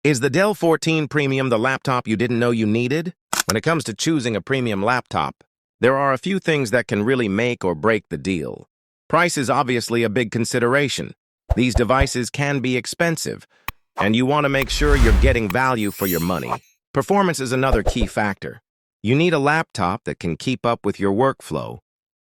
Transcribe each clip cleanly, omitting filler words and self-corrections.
Is the Dell 14 Premium the laptop you didn't know you needed? When it comes to choosing a premium laptop, there are a few things that can really make or break the deal. Price is obviously a big consideration. These devices can be expensive, and you want to make sure you're getting value for your money. Performance is another key factor. You need a laptop that can keep up with your workflow,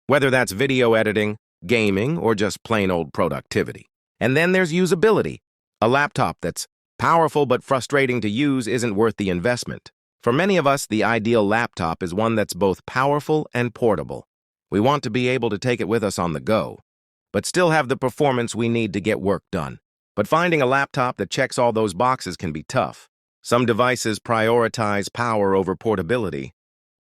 whether that's video editing, gaming, or just plain old productivity. And then there's usability. A laptop that's powerful but frustrating to use isn't worth the investment. For many of us, the ideal laptop is one that's both powerful and portable. We want to be able to take it with us on the go, but still have the performance we need to get work done. But finding a laptop that checks all those boxes can be tough. Some devices prioritize power over portability,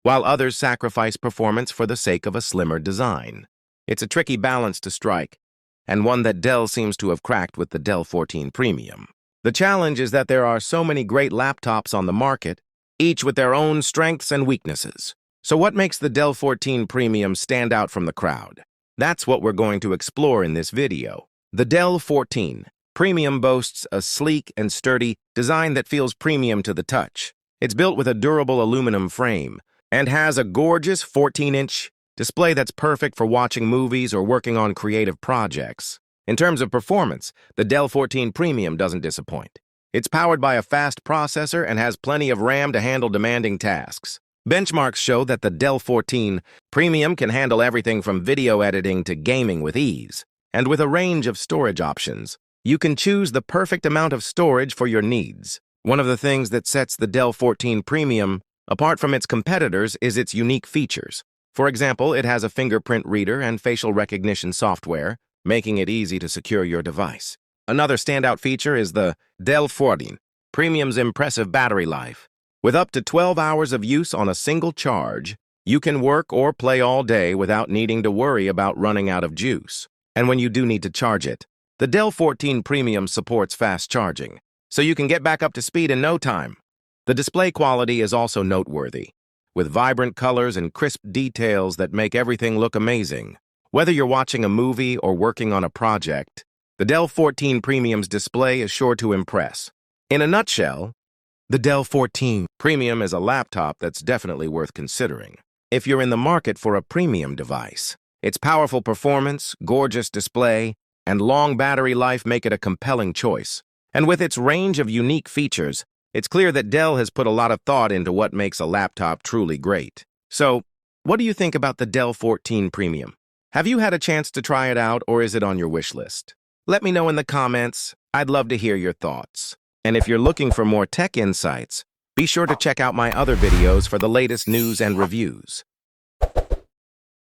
while others sacrifice performance for the sake of a slimmer design. It's a tricky balance to strike, and one that Dell seems to have cracked with the Dell 14 Premium. The challenge is that there are so many great laptops on the market, each with their own strengths and weaknesses. So what makes the Dell 14 Premium stand out from the crowd? That's what we're going to explore in this video. The Dell 14 Premium boasts a sleek and sturdy design that feels premium to the touch. It's built with a durable aluminum frame and has a gorgeous 14-inch display that's perfect for watching movies or working on creative projects. In terms of performance, the Dell 14 Premium doesn't disappoint. It's powered by a fast processor and has plenty of RAM to handle demanding tasks. Benchmarks show that the Dell 14 Premium can handle everything from video editing to gaming with ease. And with a range of storage options, you can choose the perfect amount of storage for your needs. One of the things that sets the Dell 14 Premium apart from its competitors is its unique features. For example, it has a fingerprint reader and facial recognition software, making it easy to secure your device. Another standout feature is the Dell 14 Premium's impressive battery life. With up to 12 hours of use on a single charge, you can work or play all day without needing to worry about running out of juice. And when you do need to charge it, the Dell 14 Premium supports fast charging, so you can get back up to speed in no time. The display quality is also noteworthy, with vibrant colors and crisp details that make everything look amazing. Whether you're watching a movie or working on a project, the Dell 14 Premium's display is sure to impress. In a nutshell, the Dell 14 Premium is a laptop that's definitely worth considering if you're in the market for a premium device. Its powerful performance, gorgeous display, and long battery life make it a compelling choice. And with its range of unique features, it's clear that Dell has put a lot of thought into what makes a laptop truly great. So, what do you think about the Dell 14 Premium? Have you had a chance to try it out, or is it on your wish list? Let me know in the comments. I'd love to hear your thoughts. And if you're looking for more tech insights, be sure to check out my other videos for the latest news and reviews.